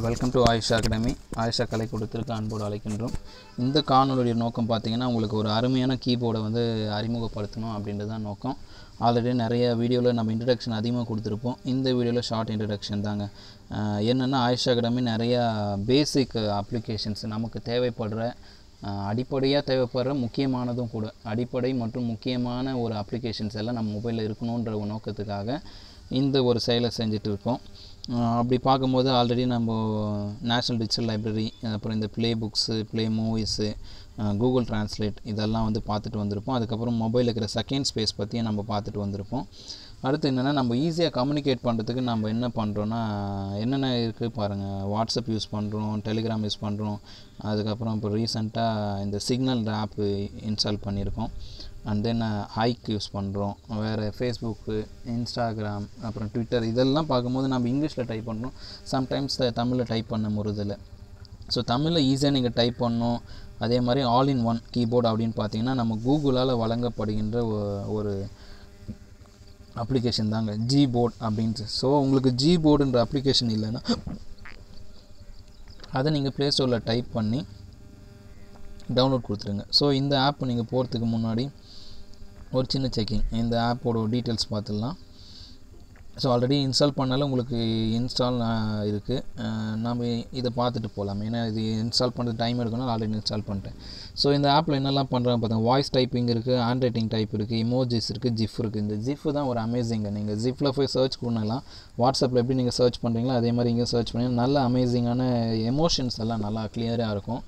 Welcome to Ayesha academy. Ayesha கலைக்கூடத்திற்கு அன்போடு அழைக்கின்றோம். இந்த காணொலியுடைய நோக்கம் பார்த்தீங்கன்னா, உங்களுக்கு ஒரு அருமையான கீபோர்டை வந்து அறிமுகப்படுத்தணும் அப்படின்றது தான் நோக்கம். ஆல்ரெடி நிறைய வீடியோவில் நம்ம இன்ட்ரடக்ஷன் அதிகமாக கொடுத்துருப்போம். இந்த வீடியோவில் ஷார்ட் இன்ட்ரடக்ஷன் தாங்க. என்னென்னா, ஆயிஷா அகாடமி நிறையா பேசிக் அப்ளிகேஷன்ஸ் நமக்கு தேவைப்படுற அடிப்படையாக தேவைப்படுற முக்கியமானதும் கூட அடிப்படை மற்றும் முக்கியமான ஒரு அப்ளிகேஷன்ஸ் எல்லாம் நம்ம மொபைலில் இருக்கணுன்ற ஒரு நோக்கத்துக்காக இந்த ஒரு செயலை செஞ்சுட்டு இருக்கோம். அப்படி பார்க்கும்போது ஆல்ரெடி நம்ம நேஷ்னல் டிஜிட்டல் லைப்ரரி, அப்புறம் இந்த play books, play movies, Google translate இதெல்லாம் வந்து பார்த்துட்டு வந்திருப்போம். அதுக்கப்புறம் மொபைலில் இருக்கிற செகண்ட் ஸ்பேஸ் பற்றியும் நம்ம பார்த்துட்டு வந்திருப்போம். அடுத்து என்னென்னா, நம்ம ஈஸியாக கம்யூனிகேட் பண்ணுறதுக்கு நம்ம என்ன பண்ணுறோன்னா, என்னென்ன இருக்குது பாருங்கள். வாட்ஸ்அப் யூஸ் பண்ணுறோம், டெலிகிராம் யூஸ் பண்ணுறோம். அதுக்கப்புறம் இப்போ ரீசெண்டாக இந்த சிக்னல் ஆப்பு இன்ஸ்டால் பண்ணியிருக்கோம். அண்ட் தென் ஹைக் யூஸ் பண்ணுறோம். வேறு ஃபேஸ்புக்கு, இன்ஸ்டாகிராம், அப்புறம் ட்விட்டர் இதெல்லாம் பார்க்கும்போது நம்ம இங்கிலீஷில் டைப் பண்ணுறோம். சம்டைம்ஸ் தமிழில் டைப் பண்ண முடியல. ஸோ தமிழில் ஈஸியாக நீங்கள் டைப் பண்ணணும். அதே மாதிரி ஆல் இன் ஒன் கீபோர்டு அப்படின்னு பார்த்தீங்கன்னா, நம்ம கூகுளால் வழங்கப்படுகின்ற ஒரு அப்ளிகேஷன் தாங்க Gboard அப்படின்ட்டு. ஸோ உங்களுக்கு Gboardன்ற அப்ளிகேஷன் இல்லைன்னா அதை நீங்கள் ப்ளே ஸ்டோரில் டைப் பண்ணி டவுன்லோட் கொடுத்துருங்க. ஸோ இந்த ஆப் நீங்கள் போகிறதுக்கு முன்னாடி ஒரு சின்ன செக்கிங், இந்த ஆப்போட டீட்டெயில்ஸ் பார்த்துடலாம். ஸோ ஆல்ரெடி இன்ஸ்டால் பண்ணாலும் உங்களுக்கு இன்ஸ்டால் இருக்குது. நம்ம இதை பார்த்துட்டு போகலாம். ஏன்னா இது இன்ஸ்டால் பண்ணுறது டைம் எடுக்கணும். ஆல்ரெடி இன்ஸ்டால் பண்ணிட்டேன். ஸோ இந்த ஆப்பில் என்னெல்லாம் பண்ணுறாங்க பார்த்தீங்கன்னா, வாய்ஸ் டைப்பிங் இருக்குது, ஹேண்ட் ரைட்டிங் டைப் இருக்குது, இமோஜிஸ் இருக்குது, ஜிஃப் இருக்குது. இந்த ஜிஃப் தான் ஒரு அமேசிங்க. நீங்கள் ஜிஃபில் போய் சர்ச் பண்ணலாம். வாட்ஸ்அப்பில் எப்படி நீங்கள் சர்ச் பண்ணுறீங்களோ அதே மாதிரி இங்கே சர்ச் பண்ணி நல்ல அமேசிங்கான எமோஷன்ஸ் எல்லாம் நல்லா கிளியராக இருக்கும்.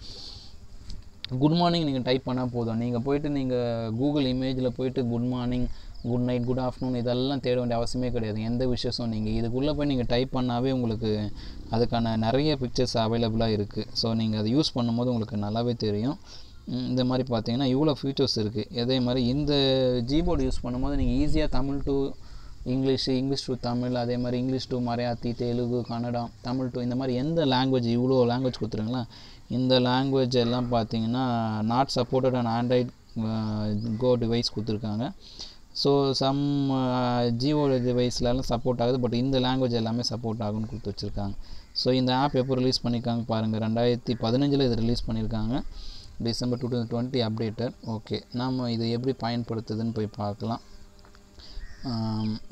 குட் மார்னிங் நீங்கள் டைப் பண்ணால் போதும். நீங்கள் போய்ட்டு நீங்கள் கூகுள் இமேஜில் போய்ட்டு good morning, good night, good afternoon இதெல்லாம் தேட வேண்டிய அவசியமே கிடையாது. எந்த விஷயமும் நீங்கள் இதுக்குள்ளே போய் நீங்கள் டைப் பண்ணாவே உங்களுக்கு அதுக்கான நிறைய பிக்சர்ஸ் அவைலபிளாக இருக்குது. ஸோ நீங்கள் அதை யூஸ் பண்ணும்போது உங்களுக்கு நல்லாவே தெரியும். இந்த மாதிரி பார்த்தீங்கன்னா இவ்வளோ ஃபீச்சர்ஸ் இருக்குது. அதே மாதிரி இந்த Gboard யூஸ் பண்ணும்போது நீங்கள் ஈஸியாக Tamil to English, English to Tamil, அதே மாதிரி English to Malayali, Telugu, Kannada, Tamil to இந்த மாதிரி எந்த லாங்குவேஜ் இவ்வளோ லாங்குவேஜ் கொடுத்துருங்களா. இந்த லாங்குவேஜ் எல்லாம் பார்த்தீங்கன்னா not supported on Android go device கொடுத்துருக்காங்க. ஸோ சம் Gboard டிவைஸ்லாம் சப்போர்ட் ஆகுது. பட் இந்த லாங்குவேஜ் எல்லாமே சப்போர்ட் ஆகும்னு கொடுத்து வச்சுருக்காங்க. ஸோ இந்த ஆப் எப்போ ரிலீஸ் பண்ணியிருக்காங்க பாருங்கள். 2015 இது ரிலீஸ் பண்ணியிருக்காங்க. December 2020 updated. ஓகே, நம்ம இதை எப்படி பயன்படுத்துதுன்னு போய் பார்க்கலாம்.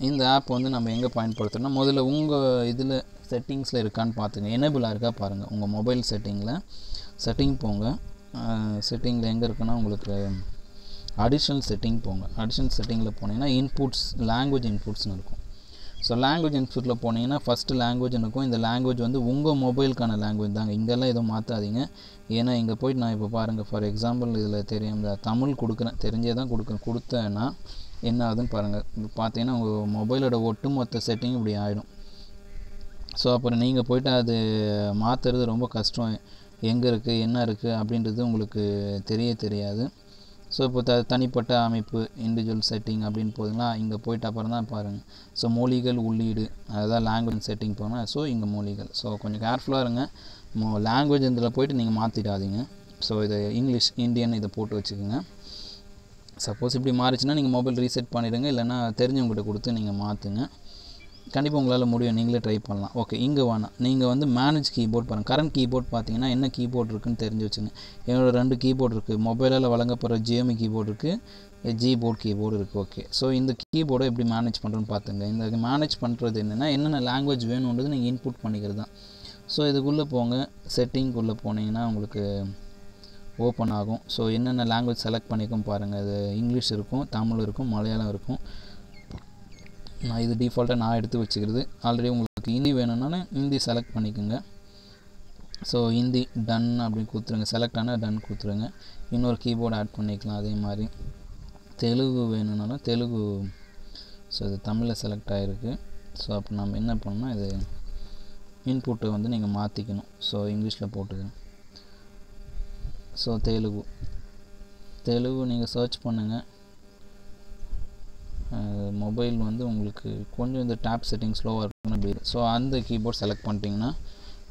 இந்த ஆப் வந்து நம்ம எங்கே பயன்படுத்துகிறோம்னா, முதல்ல உங்கள் இதில் செட்டிங்ஸில் இருக்கான்னு பார்த்துங்க. எனேபிளாக இருக்கா பாருங்கள். உங்கள் மொபைல் செட்டிங் போங்க. செட்டிங்கில் எங்கே இருக்குன்னா உங்களுக்கு அடிஷ்னல் செட்டிங் போங்க. அடிஷ்னல் செட்டிங்கில் போனீங்கன்னா இன்புட்ஸ், லாங்குவேஜ் இன்புட்ஸ்னு இருக்கும். ஸோ லாங்குவேஜ் இன்புட்டில் போனீங்கன்னா ஃபஸ்ட்டு லாங்குவேஜ் இருக்கும். இந்த லாங்குவேஜ் வந்து உங்கள் மொபைலுக்கான லாங்குவேஜ் தாங்க. இங்கெல்லாம் எதுவும் மாற்றாதீங்க. ஏன்னா இங்கே போய்ட்டு நான் இப்போ பாருங்கள், ஃபார் எக்ஸாம்பிள் இதில் தெரியும் தமிழ் கொடுக்குறேன், தெரிஞ்சே தான் கொடுத்தேன்னா என்ன ஆகுதுன்னு பாருங்கள். பார்த்தீங்கன்னா உங்கள் மொபைலோட ஒட்டுமொத்த செட்டிங் இப்படி ஆகிடும். ஸோ அப்புறம் நீங்கள் போய்ட்டு அது மாற்றுறது ரொம்ப கஷ்டம். எங்கே இருக்குது என்ன இருக்குது அப்படின்றது உங்களுக்கு தெரியாது. ஸோ இப்போ தனிப்பட்ட அமைப்பு, இண்டிவிஜுவல் செட்டிங் அப்படின்னு போதுங்களா. இங்கே போய்ட்டு அப்புறம் தான் பாருங்கள். ஸோ மொழிகள் உள்ளீடு, அதுதான் லாங்குவேஜ் செட்டிங் போனால். ஸோ இங்கே மொழிகள். ஸோ கொஞ்சம் கேர்ஃபுல்லாக இருங்க. லாங்குவேஜ் இதில் போய்ட்டு நீங்கள் மாற்றிடாதீங்க. ஸோ இதை இங்கிலீஷ், இந்தியன் இதை போட்டு வச்சுக்கோங்க. சப்போஸ் இப்படி மாறிச்சுன்னா நீங்கள் மொபைல் ரீசெட் பண்ணிவிடுங்க. இல்லைனா தெரிஞ்சவங்ககிட்ட கொடுத்து நீங்கள் மாற்றுங்க. கண்டிப்பாக உங்களால் முடியும். நீங்களே ட்ரை பண்ணலாம். ஓகே, இங்கே வேணாம். நீங்கள் வந்து மேனேஜ் கீபோர்ட் பாருங்கள். கரண்ட் கீபோர்ட் பார்த்தீங்கன்னா என்ன கீபோர்ட் இருக்குதுன்னு தெரிஞ்சு வச்சுங்க. என்னோட 2 கீபோர்டு இருக்குது. மொபைலால் வழங்கப்படுற ஜியோமி கீபோர்டு இருக்குது, Gboard கீபோர்டு இருக்குது. ஓகே, ஸோ இந்த கீபோர்டை எப்படி மேனேஜ் பண்ணுறோன்னு பார்த்துங்க. இந்த மேனேஜ் பண்ணுறது என்னென்ன லாங்குவேஜ் வேணுன்றது நீங்கள் இன்புட் பண்ணிக்கிறது தான். ஸோ இதுக்குள்ளே போங்க. செட்டிங்குள்ளே போனீங்கன்னா உங்களுக்கு ஓப்பன் ஆகும். ஸோ என்னென்ன லாங்குவேஜ் செலக்ட் பண்ணிக்கும் பாருங்கள். இது இங்கிலீஷ் இருக்கும், தமிழ் இருக்கும், மலையாளம் இருக்கும். நான் இது டிஃபால்ட்டாக நான் எடுத்து வச்சுக்கிறது. ஆல்ரெடி உங்களுக்கு ஹிந்தி வேணும்னா ஹிந்தி செலக்ட் பண்ணிக்கோங்க. ஸோ ஹிந்தி டன் அப்படின்னு கொடுத்துருங்க. செலக்ட் ஆனால் டன் கொடுத்துருங்க. இன்னொரு கீபோர்டு ஆட் பண்ணிக்கலாம். அதே மாதிரி தெலுங்கு வேணும்னாலும் தெலுங்கு. ஸோ இது தமிழில் செலக்ட் ஆகிருக்கு. ஸோ அப்போ நம்ம என்ன பண்ணோம்னா இது இன்புட்டை வந்து நீங்கள் மாற்றிக்கணும். ஸோ இங்கிலீஷில் போட்டுக்கணும். ஸோ தெலுங்கு நீங்கள் சர்ச் பண்ணுங்கள். மொபைல் வந்து உங்களுக்கு கொஞ்சம் இந்த டேப் செட்டிங் ஸ்லோவாக இருக்குன்னு அப்படி. ஸோ அந்த கீபோர்ட் செலக்ட் பண்ணிட்டீங்கன்னா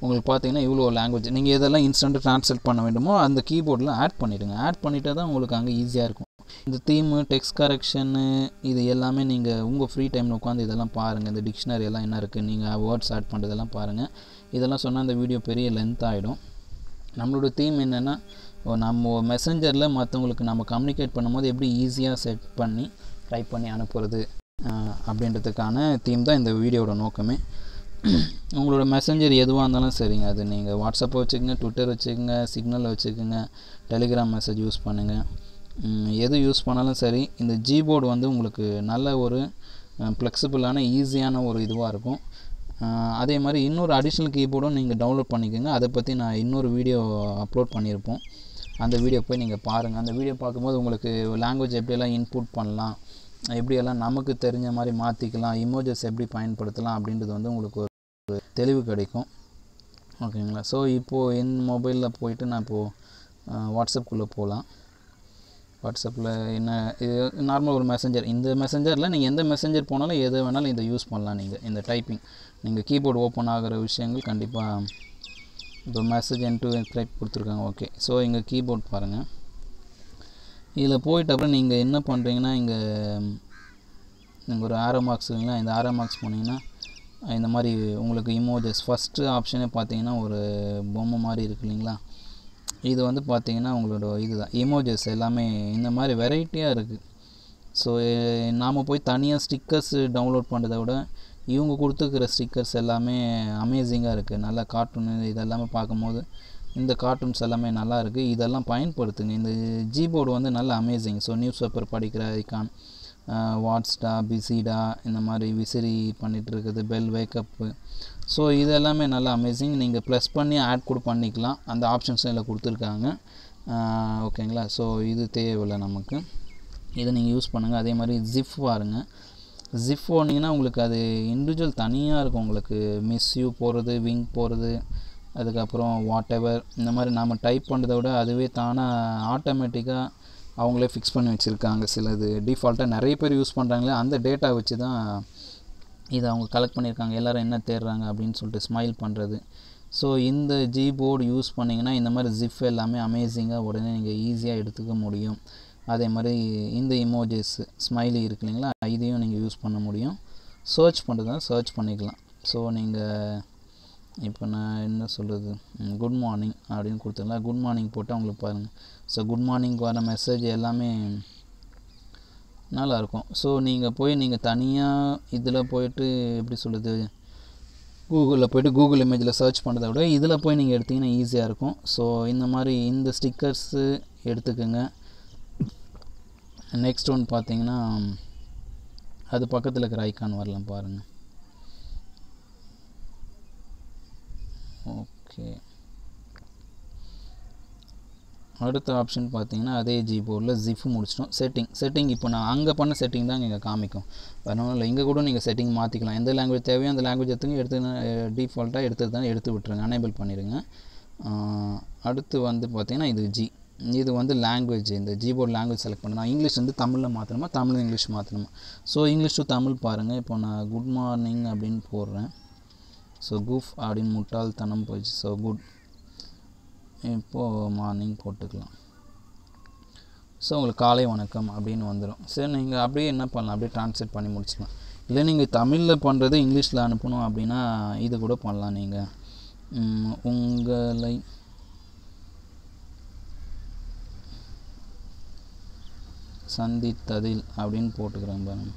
உங்களுக்கு பார்த்தீங்கன்னா இவ்வளோ லாங்குவேஜ் நீங்கள் எதெல்லாம் இன்ஸ்டண்ட்டாக ட்ரான்ஸ்லேட் பண்ண வேண்டுமோ அந்த கீபோர்டில் ஆட் பண்ணிவிடுங்க. ஆட் பண்ணிவிட்டால் தான் உங்களுக்கு அங்கே ஈஸியாக இருக்கும். இந்த தீமு, டெக்ஸ்ட் கரெக்ஷனு இது எல்லாமே நீங்கள் உங்கள் ஃப்ரீ டைமில் உட்காந்து இதெல்லாம் பாருங்கள். இந்த டிக்ஷனரி எல்லாம் என்ன இருக்குது, நீங்கள் வேர்ட்ஸ் ஆட் பண்ணுறதெல்லாம் பாருங்கள். இதெல்லாம் சொன்னால் அந்த வீடியோ பெரிய லென்த் ஆகிடும். நம்மளோட தீம் என்னென்னா, நம்ம மெசஞ்சரில் மற்றவங்களுக்கு நம்ம கம்யூனிகேட் பண்ணும்போது எப்படி ஈஸியாக செட் பண்ணி டைப் பண்ணி அனுப்புறது அப்படின்றதுக்கான தீம் தான் இந்த வீடியோட நோக்கமே. உங்களோட மெசஞ்சர் எதுவாக இருந்தாலும் சரிங்க, அது நீங்கள் வாட்ஸ்அப்பை வச்சுக்கோங்க, ட்விட்டர் வச்சுக்கோங்க, சிக்னல் வச்சுக்கோங்க, டெலிகிராம் மெசேஜ் யூஸ் பண்ணுங்கள், எது யூஸ் பண்ணாலும் சரி. இந்த Gboard வந்து உங்களுக்கு நல்ல ஒரு ஃப்ளெக்சிபிளான ஈஸியான ஒரு இதுவாக இருக்கும். அதே மாதிரி இன்னொரு அடிஷ்னல் கீபோர்டும் நீங்கள் டவுன்லோட் பண்ணிக்கோங்க. அதை பற்றி நான் இன்னொரு வீடியோ அப்லோட் பண்ணியிருப்போம். அந்த வீடியோ போய் நீங்கள் பாருங்கள். அந்த வீடியோ பார்க்கும்போது உங்களுக்கு லாங்குவேஜ் எப்படியெல்லாம் இன்புட் பண்ணலாம், எப்படியெல்லாம் நமக்கு தெரிஞ்ச மாதிரி மாற்றிக்கலாம், இமோஜஸ் எப்படி பயன்படுத்தலாம் அப்படின்றது வந்து உங்களுக்கு ஒரு தெளிவு கிடைக்கும். ஓகேங்களா? ஸோ இப்போது என் மொபைலில் போயிட்டு நான் இப்போது வாட்ஸ்அப்புக்குள்ளே போகலாம். வாட்ஸ்அப்பில் என்ன, இது நார்மல் ஒரு மெசஞ்சர். இந்த மெசஞ்சரில் நீங்கள் எந்த மெசஞ்சர் போனாலும் எது வேணாலும் இதை யூஸ் பண்ணலாம். நீங்கள் இந்த டைப்பிங், நீங்கள் கீபோர்டு ஓப்பன் ஆகிற விஷயங்கள் கண்டிப்பாக. இப்போ மெசேஜ் என் டு டைப் கொடுத்துருக்காங்க. ஓகே, ஸோ இங்கே கீபோர்ட் பாருங்கள். இதில் போயிட்டு அப்புறம் நீங்கள் என்ன பண்ணுறீங்கன்னா, இங்கே ஒரு ஆரோ மார்க்ஸ் இல்லைங்களா, இந்த ஆரோ மார்க்ஸ் போனீங்கன்னா இந்த மாதிரி உங்களுக்கு இமோஜஸ் ஃபஸ்ட்டு ஆப்ஷனே பார்த்தீங்கன்னா ஒரு பொம்மை மாதிரி இருக்கு இல்லைங்களா. இது வந்து பார்த்தீங்கன்னா உங்களோட இதுதான் இமோஜஸ் எல்லாமே இந்த மாதிரி வெரைட்டியாக இருக்குது. ஸோ நாம் போய் தனியாக ஸ்டிக்கர்ஸ் டவுன்லோட் பண்ணுறதை விட இவங்க கொடுத்துருக்கிற ஸ்டிக்கர்ஸ் எல்லாமே அமேசிங்காக இருக்குது. நல்லா கார்ட்டூனு இதெல்லாமே பார்க்கும்போது இந்த கார்ட்டூன்ஸ் எல்லாமே நல்லா இருக்குது. இதெல்லாம் பயன்படுத்துங்க. இந்த Gboard வந்து நல்ல அமேசிங். ஸோ நியூஸ் பேப்பர் படிக்கிற ஐக்கான், வாட்ஸ்டா, பிஸிடா, இந்த மாதிரி விசிறி பண்ணிகிட்டு இருக்குது, பெல் வேக்கப்பு. ஸோ இது எல்லாமே நல்லா அமேசிங். நீங்கள் ப்ளஸ் பண்ணி ஆட் கூட பண்ணிக்கலாம். அந்த ஆப்ஷன்ஸும் இதில் கொடுத்துருக்காங்க. ஓகேங்களா? ஸோ இது தேவையில்லை நமக்கு. இதை நீங்கள் யூஸ் பண்ணுங்கள். அதே மாதிரி ஜிப் பாருங்கள். ஜிப் போனீங்கன்னா உங்களுக்கு அது இண்டிவிஜுவல் தனியாக இருக்கும். உங்களுக்கு மிஸ்யூ போகிறது, விங் போகிறது, அதுக்கப்புறம் வாட் எவர் இந்த மாதிரி நாம் டைப் பண்ணுறதை விட அதுவே தானாக ஆட்டோமேட்டிக்காக அவங்களே ஃபிக்ஸ் பண்ணி வச்சுருக்காங்க. சிலது டிஃபால்ட்டாக நிறைய பேர் யூஸ் பண்ணுறாங்களே, அந்த டேட்டா வச்சு தான் இதை அவங்க கலெக்ட் பண்ணியிருக்காங்க. எல்லோரும் என்ன தேடுறாங்க அப்படின்னு சொல்லிட்டு ஸ்மைல் பண்ணுறது. ஸோ இந்த Gboard யூஸ் பண்ணிங்கன்னா இந்த மாதிரி ஜிப் எல்லாமே அமேசிங்காக உடனே நீங்கள் ஈஸியாக எடுத்துக்க முடியும். அதே மாதிரி இந்த இமோஜஸ் ஸ்மைலி இருக்கு இல்லைங்களா, இதையும் நீங்கள் யூஸ் பண்ண முடியும். சர்ச் பண்ணுறதா சர்ச் பண்ணிக்கலாம். ஸோ நீங்கள் இப்போ நான் என்ன சொல்கிறது, குட் மார்னிங் அப்படின்னு கொடுத்துக்கலாம். குட் மார்னிங் போட்டால் உங்களுக்கு பாருங்கள். ஸோ குட் மார்னிங் வர மெசேஜ் எல்லாமே நல்லாயிருக்கும். ஸோ நீங்கள் போய் நீங்கள் தனியாக இதில் போய்ட்டு எப்படி சொல்கிறது, கூகுளில் போய்ட்டு கூகுள் இமேஜில் சர்ச் பண்ணுறத விட இதில் போய் நீங்கள் எடுத்திங்கன்னா ஈஸியாக இருக்கும். ஸோ இந்த மாதிரி இந்த ஸ்டிக்கர்ஸு எடுத்துக்கோங்க. நெக்ஸ்ட் ஒன் பார்த்தீங்கன்னா அது பக்கத்தில் இருக்கிற ஐக்கான் வரலாம் பாருங்கள். ஓகே, அடுத்த ஆப்ஷன் பார்த்தீங்கன்னா அதே Gboardல ஜிப் முடிச்சிட்டோம். செட்டிங் இப்போ நான் அங்கே பண்ண செட்டிங் தான் இங்கே காமிக்கும். வேணும் இல்லை, இங்கே கூட நீங்கள் செட்டிங் மாற்றிக்கலாம். எந்த லாங்குவேஜ் தேவையோ அந்த லாங்குவேஜ் எடுத்து டிஃபால்ட்டாக எடுத்து விட்டுருங்க, அனேபிள் பண்ணிடுங்க. அடுத்து வந்து பார்த்தீங்கன்னா இது வந்து லாங்குவேஜ். இந்த Gboard லாங்குவேஜ் செலக்ட் பண்ணணும். இங்கிலீஷ் வந்து தமிழில் மாற்றணுமா, தமிழ் இங்கிலீஷ் மாற்றணுமா. ஸோ இங்கிலீஷ் டு தமிழ் பாருங்கள். இப்போ நான் குட் மார்னிங் அப்படின்னு போடுறேன். ஸோ குஃப் அப்படின்னு முட்டாள்தனம் போயிடுச்சு. ஸோ குட், இப்போது மார்னிங் போட்டுக்கலாம். ஸோ உங்களுக்கு காலை வணக்கம் அப்படின்னு வந்துடும். சரி, நீங்கள் அப்படியே என்ன பண்ணலாம், அப்படியே ட்ரான்ஸ்லேட் பண்ணி முடிச்சுக்கலாம். இல்லை நீங்கள் தமிழில் பண்ணுறது இங்கிலீஷில் அனுப்பணும் அப்படின்னா இது கூட பண்ணலாம். நீங்கள் உங்களை சந்தித்ததில் அப்படின்னு போட்டுக்கிறேன் பாருங்க.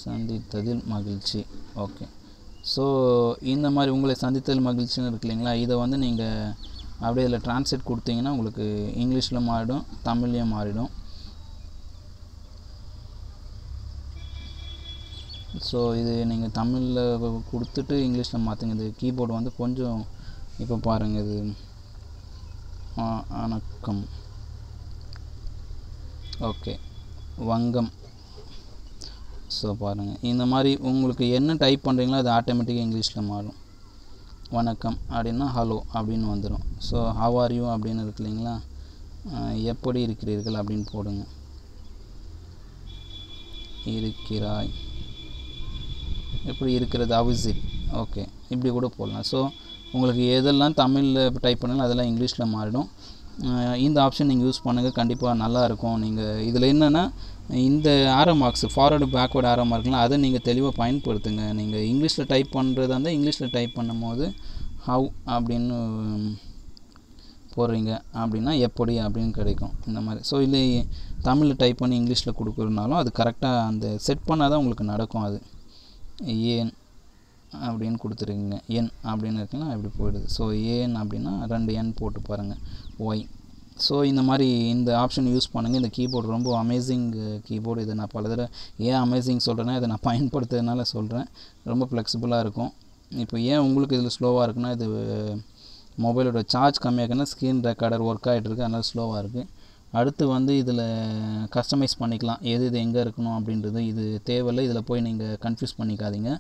சந்தித்ததில் மகிழ்ச்சி. ஓகே, ஸோ இந்த மாதிரி உங்களை சந்தித்ததில் மகிழ்ச்சின்னு இருக்கு இல்லைங்களா, இதை வந்து நீங்கள் அப்படியே இதில் ட்ரான்ஸ்லேட் கொடுத்தீங்கன்னா உங்களுக்கு இங்கிலீஷில் மாறிடும், தமிழ்லையும் மாறிடும். ஸோ இது நீங்கள் தமிழில் கொடுத்துட்டு இங்கிலீஷில் மாற்றுங்க. இது கீபோர்டு வந்து கொஞ்சம் இப்போ பாருங்கள், இது வணக்கம். ஓகே, வங்கம். ஸோ பாருங்கள், இந்த மாதிரி உங்களுக்கு என்ன டைப் பண்ணுறீங்களோ அது ஆட்டோமேட்டிக்காக இங்கிலீஷில் மாறும். வணக்கம் அப்படின்னா ஹலோ அப்படின்னு வந்துடும். ஸோ ஹவ் ஆர் யூ அப்படின்னு இருக்கு இல்லைங்களா, எப்படி இருக்கிறீர்கள் அப்படின்னு போடுங்க. இருக்கிறாய், எப்படி இருக்கிறது, ஹவ் இஸ் இட். ஓகே, இப்படி கூட போடலாம். ஸோ உங்களுக்கு எதெல்லாம் தமிழில் டைப் பண்ணாலும் அதெல்லாம் இங்கிலீஷில் மாறிடும். இந்த ஆப்ஷன் நீங்கள் யூஸ் பண்ணுங்கள், கண்டிப்பாக நல்லாயிருக்கும். நீங்கள் இதில் என்னென்னா இந்த ஆரோ மார்க்ஸ் ஃபார்வர்டு பேக்வேர்டு ஆரோ மார்க்லாம் அதை நீங்கள் தெளிவாக பயன்படுத்துங்க. நீங்கள் இங்கிலீஷில் டைப் பண்ணுறதா இருந்தால் இங்கிலீஷில் டைப் பண்ணும்போது ஹவ் அப்படின்னு போடுறீங்க அப்படின்னா எப்படி அப்படின்னு கிடைக்கும் இந்த மாதிரி. ஸோ இல்லை தமிழில் டைப் பண்ணி இங்கிலீஷில் கொடுக்குறதுனாலும் அது கரெக்டாக அந்த செட் பண்ணால் தான் உங்களுக்கு நடக்கும். அது ஏன் அப்படின்னு கொடுத்துருக்கீங்க, என் அப்படின்னு இருக்குன்னா இப்படி போயிடுது. ஸோ ஏன் அப்படின்னா 2 என் போட்டு பாருங்கள், ஒய். ஸோ இந்த மாதிரி இந்த ஆப்ஷன் யூஸ் பண்ணுங்கள். இந்த கீபோர்டு ரொம்ப அமேசிங் கீபோர்டு. இது நான் பல தடவை ஏன் அமேசிங் சொல்கிறேன்னா இதை நான் பயன்படுத்துறதுனால சொல்கிறேன். ரொம்ப ஃப்ளெக்சிபிளாக இருக்கும். இப்போ ஏன் உங்களுக்கு இதில் ஸ்லோவாக இருக்குன்னா இது மொபைலோட சார்ஜ் கம்மியாக இருக்குன்னா ஸ்க்ரீன் ரெக்கார்டர் ஒர்க் ஆகிட்டு இருக்குது, அதனால் ஸ்லோவாக இருக்குது. அடுத்து வந்து இதில் கஸ்டமைஸ் பண்ணிக்கலாம், எது எங்கே இருக்கணும் அப்படின்றது. இது தேவையில்லை, இதில் போய் நீங்கள் கன்ஃபியூஸ் பண்ணிக்காதீங்க.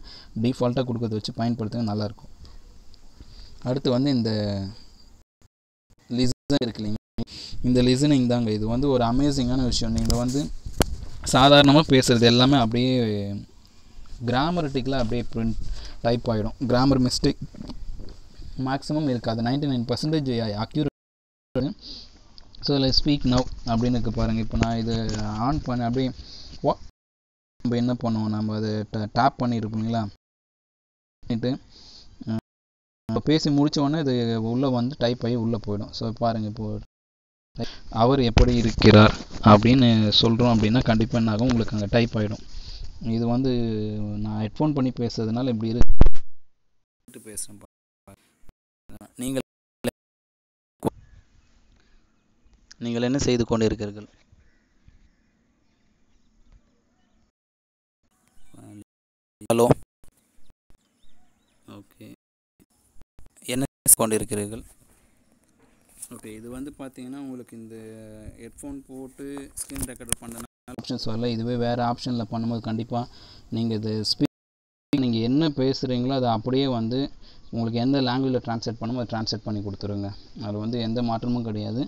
டிஃபால்ட்டாக கொடுக்கறத வச்சு பயன்படுத்துங்க, நல்லாயிருக்கும். அடுத்து வந்து இந்த லிசன் இருக்கு இல்லைங்க, இந்த லிசனிங் தாங்க. இது வந்து ஒரு அமேசிங்கான விஷயம். நீங்கள் வந்து சாதாரணமாக பேசுகிறது எல்லாமே அப்படியே கிராமரட்டிக்கலாக அப்படியே பிரிண்ட் டைப் ஆகிடும். கிராமர் மிஸ்டேக் மேக்ஸிமம் இருக்காது, 99% அக்யூரேட். ஸோ இதில் ஸ்பீக் நவ் அப்படின்னு இருக்கு பாருங்கள். இப்போ நான் இது ஆன் பண்ண அப்படியே நம்ம என்ன பண்ணுவோம், நம்ம அதை டேப் பண்ணியிருப்பீங்களா, பண்ணிட்டு பேசி முடித்த உடனே இது உள்ளே வந்து டைப் ஆகி உள்ளே போயிடும். ஸோ பாருங்கள், இப்போது அவர் எப்படி இருக்கிறார் அப்படின்னு சொல்கிறோம் அப்படின்னா கண்டிப்பாக என்ன ஆகும், உங்களுக்கு அங்கே டைப் ஆகிடும். இது வந்து நான் ஹெட்ஃபோன் பண்ணி பேசுறதுனால இப்படி இருக்கு பேசுகிறேன். நீங்கள் என்ன செய்து கொண்டு இருக்கிறீர்கள்? ஹலோ, ஓகே, என்ன கொண்டு இருக்கிறீர்கள்? ஓகே, இது வந்து பார்த்தீங்கன்னா உங்களுக்கு இந்த ஹெட்ஃபோன் போட்டு ஸ்க்ரீன் ரெக்கார்டர் பண்ணனால ஆப்ஷன்ஸ் வரல. இதுவே வேறு ஆப்ஷனில் பண்ணும்போது கண்டிப்பாக நீங்கள் இது நீங்கள் என்ன பேசுகிறீங்களோ அதை அப்படியே வந்து உங்களுக்கு எந்த லாங்குவேஜில் ட்ரான்ஸ்லேட் பண்ணுமோ அதை ட்ரான்ஸ்லேட் பண்ணி கொடுத்துருங்க. அது வந்து எந்த மாற்றமும் கிடையாது.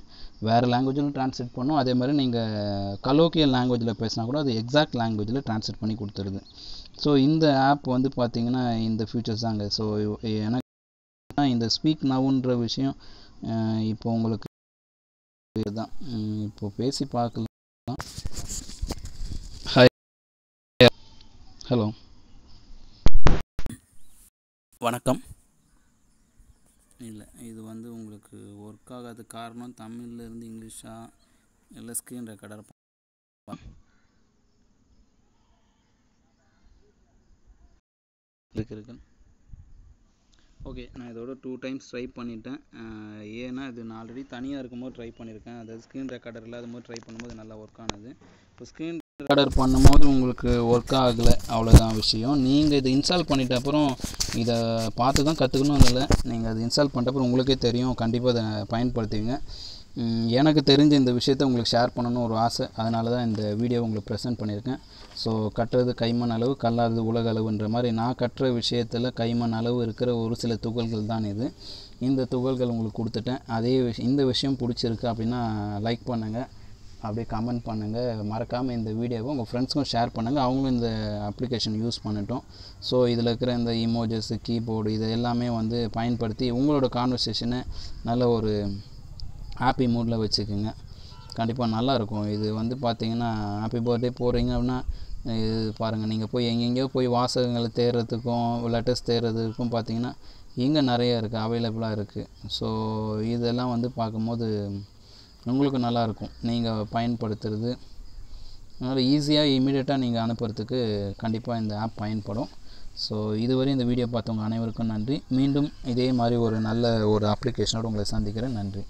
வேறு லாங்குவேஜிலும் ட்ரான்ஸ்லேட் பண்ணும். அதே மாதிரி நீங்கள் கலோக்கியல் லாங்குவேஜில் பேசினா கூட அது எக்ஸாக்ட் லாங்குவேஜில் ட்ரான்ஸ்லேட் பண்ணி கொடுத்துருது. ஸோ இந்த ஆப் வந்து பார்த்திங்கன்னா இந்த ஃபியூச்சர்ஸ் தாங்க. ஸோ எனக்கு இந்த ஸ்பீக் நவுன்ற விஷயம் இப்போ உங்களுக்கு இதுதான். இப்போ பேசி பார்க்கலாம். ஹாய், ஹலோ, வணக்கம். இல்லை, இது வந்து உங்களுக்கு ஒர்க் ஆகாத காரணம் தமிழ்லேருந்து இங்கிலீஷா இல்லை ஸ்க்ரீன் ரெக்கார்டர் இருக்கு. ஓகே, நான் இதோட 2 டைம்ஸ் ட்ரை பண்ணிட்டேன். ஏன்னா இது நான் ஆல்ரெடி தனியாக இருக்கும்போது ட்ரை பண்ணியிருக்கேன். அதாவது ஸ்க்ரீன் ரெக்கார்டர் இல்லாத போது ட்ரை பண்ணும்போது நல்லா ஒர்க் ஆனது. இப்போ ஸ்க்ரீன் ரெக்கார்டர் பண்ணும்போது உங்களுக்கு ஒர்க் ஆகலை, அவ்வளோதான் விஷயம். நீங்கள் இதை இன்ஸ்டால் பண்ணிட்ட அப்புறம் இதை பார்த்து தான் கற்றுக்கணும். அதில் நீங்கள் அது இன்ஸ்டால் பண்ணிட்ட அப்புறம் உங்களுக்கே தெரியும், கண்டிப்பாக அதை பயன்படுத்துவீங்க. எனக்கு தெரிஞ்ச இந்த விஷயத்தை உங்களுக்கு ஷேர் பண்ணணும்னு ஒரு ஆசை, அதனால தான் இந்த வீடியோ உங்களுக்கு ப்ரெசென்ட் பண்ணியிருக்கேன். ஸோ கட்டுறது கைமண் அளவு, கல்லாதது உலக அளவுன்ற மாதிரி நான் கட்டுற விஷயத்தில் கைமண் அளவு இருக்கிற ஒரு சில துகள்கள் தான் இது. இந்த துகள்கள் உங்களுக்கு கொடுத்துட்டேன். அதே இந்த விஷயம் பிடிச்சிருக்கு அப்படின்னா லைக் பண்ணுங்கள், அப்படியே கமெண்ட் பண்ணுங்கள். மறக்காமல் இந்த வீடியோவை உங்கள் ஃப்ரெண்ட்ஸுக்கும் ஷேர் பண்ணுங்கள், அவங்களும் இந்த அப்ளிகேஷன் யூஸ் பண்ணட்டும். ஸோ இதில் இருக்கிற இந்த இமோஜஸ், கீபோர்டு இது எல்லாமே வந்து பயன்படுத்தி உங்களோட கான்வர்சேஷனை நல்ல ஒரு ஹாப்பி மூடில் வச்சுக்கோங்க. கண்டிப்பாக நல்லாயிருக்கும். இது வந்து பார்த்திங்கன்னா ஹாப்பி பர்த்டே போடுறீங்க அப்படின்னா இது பாருங்கள், நீங்கள் போய் எங்கெங்கேயோ போய் வாசகங்களை தேடுறதுக்கும் லெட்டர்ஸ் தேடுறதுக்கும் பார்த்திங்கன்னா இங்கே நிறைய இருக்குது, அவைலபிளாக இருக்குது. ஸோ இதெல்லாம் வந்து பார்க்கும்போது உங்களுக்கு நல்லாயிருக்கும், நீங்கள் பயன்படுத்துறது. அதனால் ஈஸியாக இமீடியட்டாக நீங்கள் அனுப்புறதுக்கு கண்டிப்பாக இந்த ஆப் பயன்படும். ஸோ இதுவரை இந்த வீடியோ பார்த்தவங்க அனைவருக்கும் நன்றி. மீண்டும் இதே மாதிரி ஒரு நல்ல ஒரு அப்ளிகேஷனோடு உங்களை சந்திக்கிறேன். நன்றி.